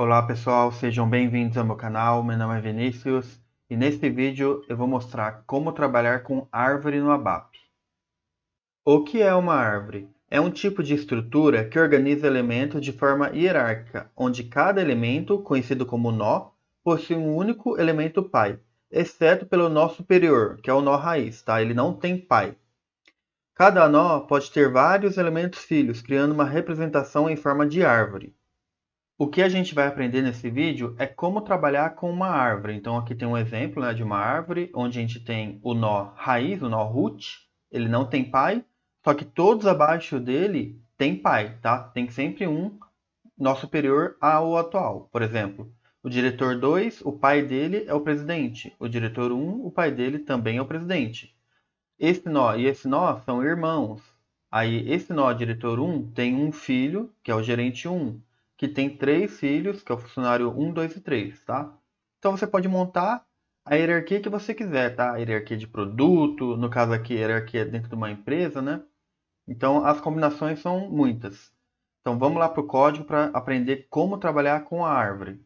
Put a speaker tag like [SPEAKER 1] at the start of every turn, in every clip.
[SPEAKER 1] Olá pessoal, sejam bem-vindos ao meu canal. Meu nome é Vinícius e neste vídeo eu vou mostrar como trabalhar com árvore no ABAP. O que é uma árvore? É um tipo de estrutura que organiza elementos de forma hierárquica, onde cada elemento, conhecido como nó, possui um único elemento pai, exceto pelo nó superior, que é o nó raiz, tá? Ele não tem pai. Cada nó pode ter vários elementos filhos, criando uma representação em forma de árvore. O que a gente vai aprender nesse vídeo é como trabalhar com uma árvore. Então aqui tem um exemplo, né, de uma árvore, onde a gente tem o nó raiz, o nó root, ele não tem pai, só que todos abaixo dele tem pai, tá? Tem sempre um nó superior ao atual. Por exemplo, o diretor 2, o pai dele é o presidente. O diretor 1, o pai dele também é o presidente. Esse nó e esse nó são irmãos. Aí, esse nó diretor 1 tem um filho, que é o gerente 1, que tem três filhos, que é o funcionário 1, 2 e 3, tá? Então, você pode montar a hierarquia que você quiser, tá? A hierarquia de produto, no caso aqui, a hierarquia dentro de uma empresa, né? Então, as combinações são muitas. Então, vamos lá para o código para aprender como trabalhar com a árvore.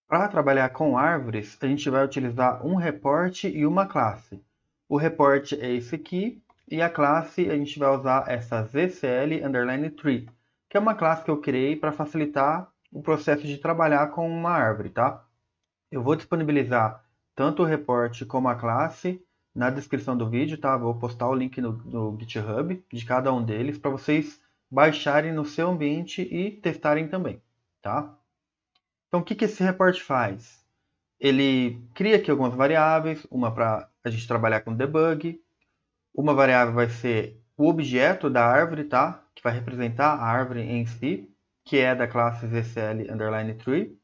[SPEAKER 1] Para trabalhar com árvores, a gente vai utilizar um reporte e uma classe. O reporte é esse aqui, e a classe a gente vai usar essa ZCL_Tree, que é uma classe que eu criei para facilitar o processo de trabalhar com uma árvore, tá? Eu vou disponibilizar tanto o reporte como a classe na descrição do vídeo, tá? Vou postar o link no GitHub de cada um deles para vocês baixarem no seu ambiente e testarem também, tá? Então, o que esse report faz? Ele cria aqui algumas variáveis, uma para a gente trabalhar com debug, uma variável vai ser o objeto da árvore, tá? Que vai representar a árvore em si, que é da classe ZCL_Tree.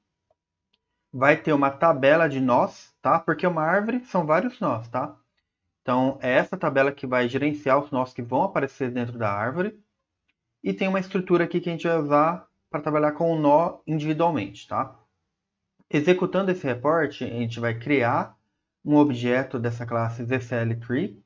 [SPEAKER 1] Vai ter uma tabela de nós, tá? Porque uma árvore são vários nós, tá? Então, é essa tabela que vai gerenciar os nós que vão aparecer dentro da árvore. E tem uma estrutura aqui que a gente vai usar para trabalhar com o nó individualmente, tá? Executando esse report, a gente vai criar um objeto dessa classe ZCL_Tree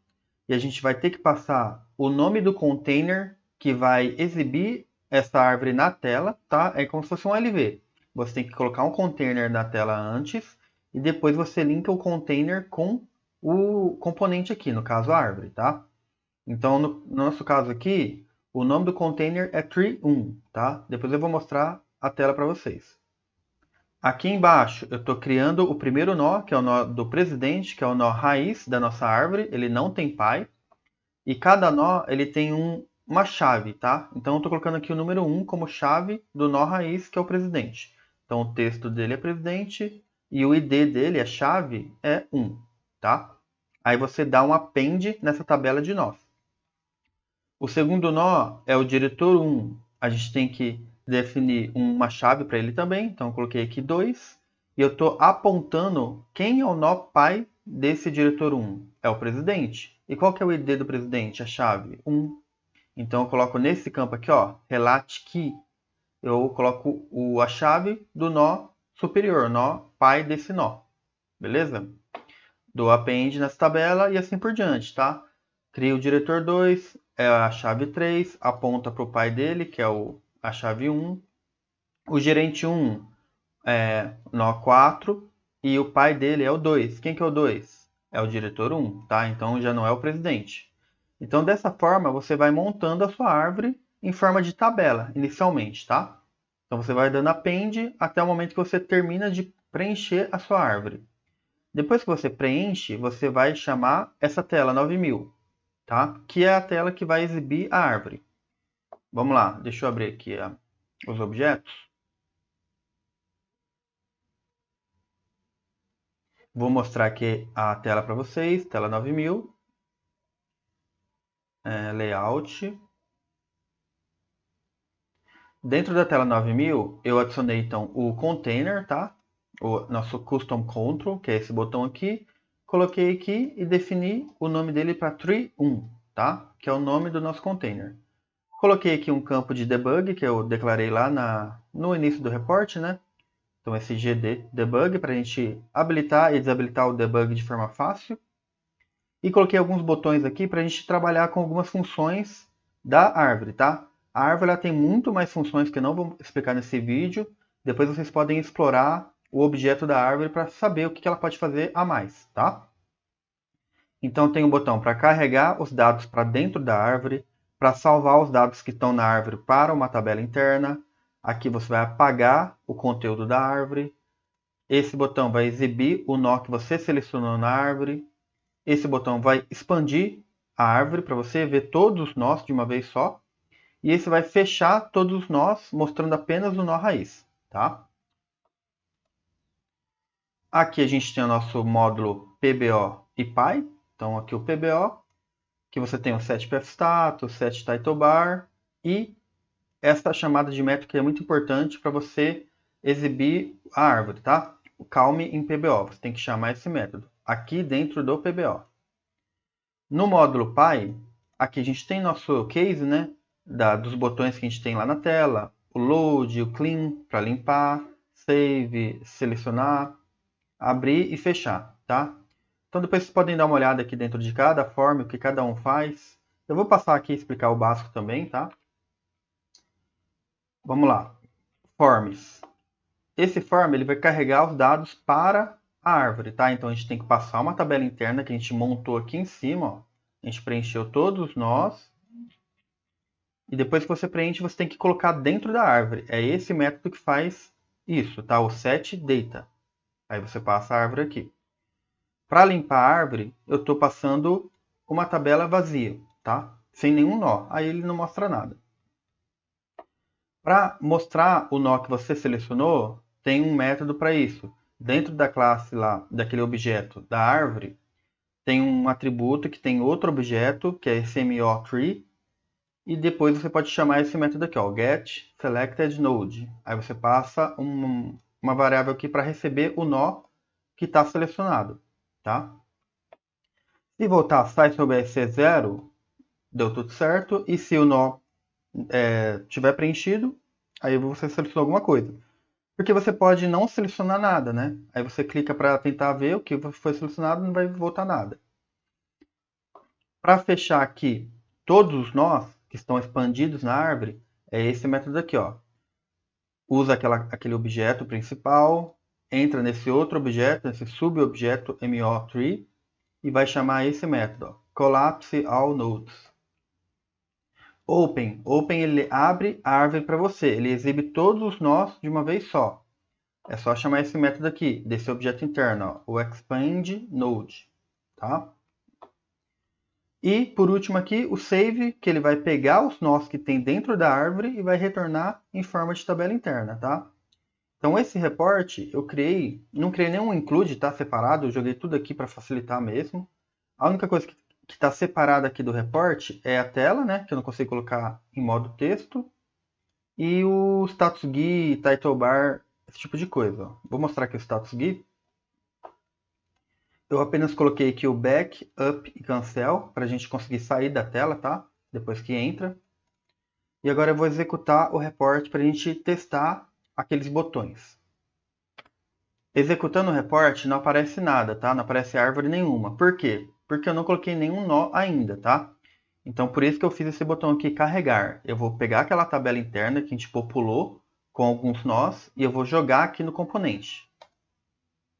[SPEAKER 1] e a gente vai ter que passar o nome do container que vai exibir essa árvore na tela, tá? É como se fosse um LV. Você tem que colocar um container na tela antes e depois você linka o container com o componente aqui, no caso a árvore, tá? Então, no nosso caso aqui, o nome do container é tree1, tá? Depois eu vou mostrar a tela para vocês. Aqui embaixo eu estou criando o primeiro nó, que é o nó do presidente, que é o nó raiz da nossa árvore. Ele não tem pai. E cada nó ele tem uma chave, tá? Então eu estou colocando aqui o número 1 como chave do nó raiz, que é o presidente. Então o texto dele é presidente e o ID dele, a chave, é 1, tá? Aí você dá um append nessa tabela de nós. O segundo nó é o diretor 1. A gente tem que definir uma chave para ele também. Então, eu coloquei aqui 2. E eu estou apontando quem é o nó pai desse diretor 1. É o presidente. E qual que é o ID do presidente? A chave 1. Então, eu coloco nesse campo aqui, ó, relate key. Eu coloco a chave do nó superior, nó pai desse nó. Beleza? Dou append nessa tabela e assim por diante, tá? Crio o diretor 2, é a chave 3, aponta para o pai dele, que é a chave 1. O gerente 1 é nó 4 e o pai dele é o 2. Quem que é o 2? É o diretor 1, tá? Então já não é o presidente. Então dessa forma você vai montando a sua árvore em forma de tabela, inicialmente, tá? Então você vai dando append até o momento que você termina de preencher a sua árvore. Depois que você preenche, você vai chamar essa tela 9000, tá? Que é a tela que vai exibir a árvore. Vamos lá, deixa eu abrir aqui os objetos. Vou mostrar aqui a tela para vocês, tela 9000, layout. Dentro da tela 9000, eu adicionei então o container, tá? O nosso custom control, que é esse botão aqui. Coloquei aqui e defini o nome dele para tree1, tá? Que é o nome do nosso container. Coloquei aqui um campo de debug, que eu declarei lá no início do report, né? Então, esse gd debug para a gente habilitar e desabilitar o debug de forma fácil. E coloquei alguns botões aqui para a gente trabalhar com algumas funções da árvore, tá? A árvore ela tem muito mais funções que eu não vou explicar nesse vídeo. Depois vocês podem explorar o objeto da árvore para saber o que ela pode fazer a mais, tá? Então tem o botão para carregar os dados para dentro da árvore, para salvar os dados que estão na árvore para uma tabela interna. Aqui você vai apagar o conteúdo da árvore. Esse botão vai exibir o nó que você selecionou na árvore. Esse botão vai expandir a árvore para você ver todos os nós de uma vez só. E esse vai fechar todos os nós, mostrando apenas o nó raiz, tá? Aqui a gente tem o nosso módulo PBO e Py. Então aqui o PBO, que você tem o setPathStatus, setTitleBar e essa chamada de método que é muito importante para você exibir a árvore, tá? O calm em PBO, você tem que chamar esse método aqui dentro do PBO. No módulo Py, aqui a gente tem nosso case, né? Dos botões que a gente tem lá na tela, o load, o clean para limpar, save, selecionar, abrir e fechar, tá? Então depois vocês podem dar uma olhada aqui dentro de cada form, o que cada um faz. Eu vou passar aqui e explicar o básico também, tá? Vamos lá. Forms. Esse form ele vai carregar os dados para a árvore, tá? Então a gente tem que passar uma tabela interna que a gente montou aqui em cima, ó. A gente preencheu todos nós. E depois que você preenche, você tem que colocar dentro da árvore. É esse método que faz isso, tá? O setData. Aí você passa a árvore aqui. Para limpar a árvore, eu estou passando uma tabela vazia, tá? Sem nenhum nó. Aí ele não mostra nada. Para mostrar o nó que você selecionou, tem um método para isso. Dentro da classe lá, daquele objeto da árvore, tem um atributo que tem outro objeto, que é esse MO_tree, e depois você pode chamar esse método aqui, ó, getSelectedNode. Aí você passa uma variável aqui para receber o nó que está selecionado, tá? Se voltar sizeOBS 0, deu tudo certo. E se o nó tiver preenchido, aí você selecionou alguma coisa. Porque você pode não selecionar nada, né? Aí você clica para tentar ver o que foi selecionado, não vai voltar nada. Para fechar aqui todos os nós que estão expandidos na árvore, é esse método aqui, ó. Usa aquele objeto principal, entra nesse outro objeto, nesse subobjeto MO_tree, e vai chamar esse método, ó, collapse all nodes. Open ele abre a árvore para você, ele exibe todos os nós de uma vez só. É só chamar esse método aqui, desse objeto interno, ó, o expandNode, tá? E, por último aqui, o save, que ele vai pegar os nós que tem dentro da árvore e vai retornar em forma de tabela interna, tá? Então, esse report eu criei, não criei nenhum include, tá? Separado, eu joguei tudo aqui para facilitar mesmo. A única coisa que está separada aqui do report é a tela, né? Que eu não consigo colocar em modo texto. E o status GUI, title bar, esse tipo de coisa. Vou mostrar aqui o status GUI. Eu apenas coloquei aqui o back, up e cancel para a gente conseguir sair da tela, tá? Depois que entra. E agora eu vou executar o report para a gente testar aqueles botões. Executando o report não aparece nada, tá? Não aparece árvore nenhuma. Por quê? Porque eu não coloquei nenhum nó ainda, tá? Então por isso que eu fiz esse botão aqui, carregar. Eu vou pegar aquela tabela interna que a gente populou com alguns nós e eu vou jogar aqui no componente.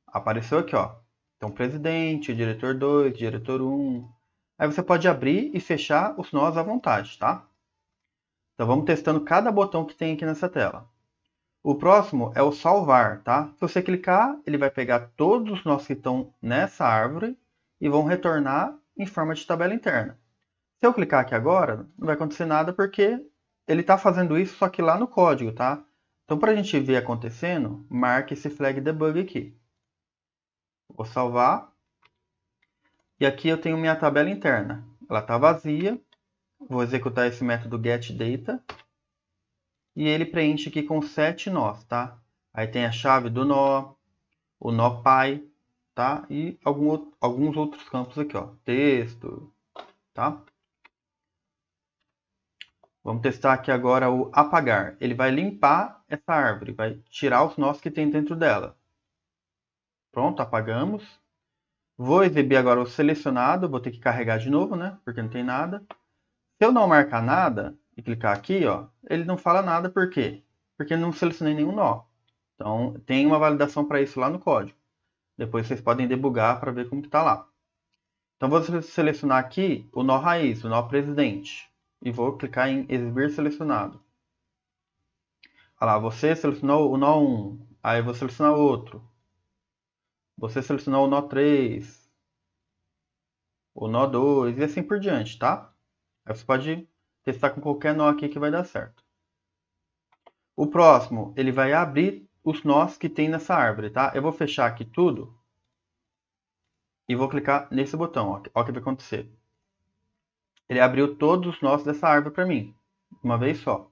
[SPEAKER 1] Apareceu aqui, ó. Então presidente, diretor 2, diretor 1. Aí você pode abrir e fechar os nós à vontade, tá? Então vamos testando cada botão que tem aqui nessa tela. O próximo é o salvar, tá? Se você clicar, ele vai pegar todos os nós que estão nessa árvore e vão retornar em forma de tabela interna. Se eu clicar aqui agora, não vai acontecer nada porque ele está fazendo isso só que lá no código, tá? Então, para a gente ver acontecendo, marque esse flag debug aqui. Vou salvar. E aqui eu tenho minha tabela interna. Ela está vazia. Vou executar esse método getData. E ele preenche aqui com 7 nós, tá? Aí tem a chave do nó, o nó Py, tá? E alguns outros campos aqui, ó. Texto, tá? Vamos testar aqui agora o apagar. Ele vai limpar essa árvore, vai tirar os nós que tem dentro dela. Pronto, apagamos. Vou exibir agora o selecionado, vou ter que carregar de novo, né? Porque não tem nada. Se eu não marcar nada, e clicar aqui, ó, ele não fala nada, por quê? Porque eu não selecionei nenhum nó. Então, tem uma validação para isso lá no código. Depois vocês podem debugar para ver como que está lá. Então, vou selecionar aqui o nó raiz, o nó presidente. E vou clicar em exibir selecionado. Olha lá, você selecionou o nó 1. Aí eu vou selecionar outro. Você selecionou o nó 3. O nó 2 e assim por diante, tá? Aí você pode testar com qualquer nó aqui que vai dar certo. O próximo, ele vai abrir os nós que tem nessa árvore, tá? Eu vou fechar aqui tudo e vou clicar nesse botão, ó. Ó o que vai acontecer. Ele abriu todos os nós dessa árvore para mim, uma vez só.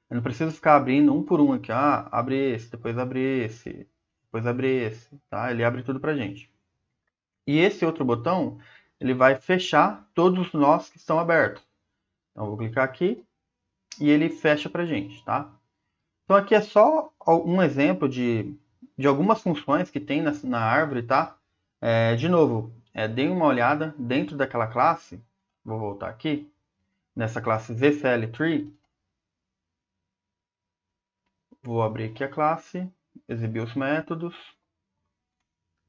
[SPEAKER 1] Eu não preciso ficar abrindo um por um aqui. Ah, abre esse, depois abre esse, depois abre esse, tá? Ele abre tudo pra gente. E esse outro botão, ele vai fechar todos os nós que estão abertos. Então, eu vou clicar aqui e ele fecha pra gente, tá? Então, aqui é só um exemplo de algumas funções que tem na árvore, tá? De novo, deem uma olhada dentro daquela classe. Vou voltar aqui. Nessa classe VCL-Tree. Vou abrir aqui a classe, exibir os métodos.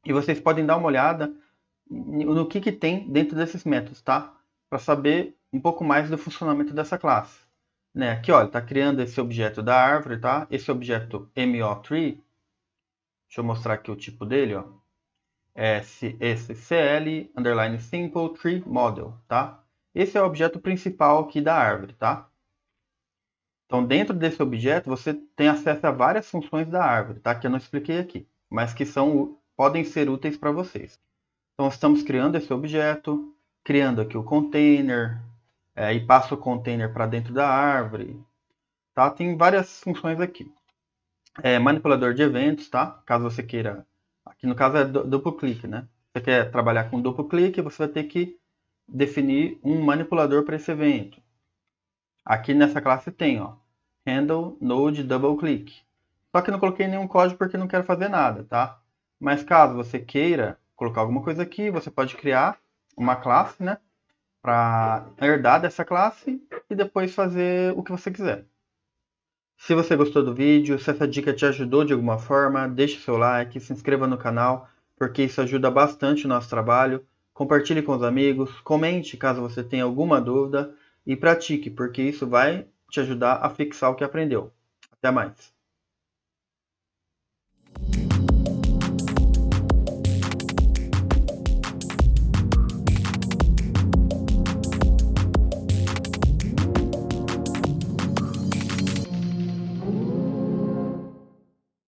[SPEAKER 1] E vocês podem dar uma olhada no que tem dentro desses métodos, tá? Para saber um pouco mais do funcionamento dessa classe. Né? Aqui, olha, está criando esse objeto da árvore, tá? Esse objeto MO3, deixa eu mostrar aqui o tipo dele, ó. Esse CL underline simple tree model, tá? Esse é o objeto principal aqui da árvore, tá? Então, dentro desse objeto, você tem acesso a várias funções da árvore, tá? Que eu não expliquei aqui, mas que podem ser úteis para vocês. Então, estamos criando esse objeto, criando aqui o container, e passo o container para dentro da árvore, tá? Tem várias funções aqui. Manipulador de eventos, tá? Caso você queira, aqui no caso é duplo clique, né? Você quer trabalhar com duplo clique, você vai ter que definir um manipulador para esse evento. Aqui nessa classe tem, ó, handle node double click. Só que eu não coloquei nenhum código porque não quero fazer nada, tá? Mas caso você queira colocar alguma coisa aqui, você pode criar uma classe, né? Para herdar dessa classe e depois fazer o que você quiser. Se você gostou do vídeo, se essa dica te ajudou de alguma forma, deixe seu like, se inscreva no canal, porque isso ajuda bastante o nosso trabalho. Compartilhe com os amigos, comente caso você tenha alguma dúvida e pratique, porque isso vai te ajudar a fixar o que aprendeu. Até mais!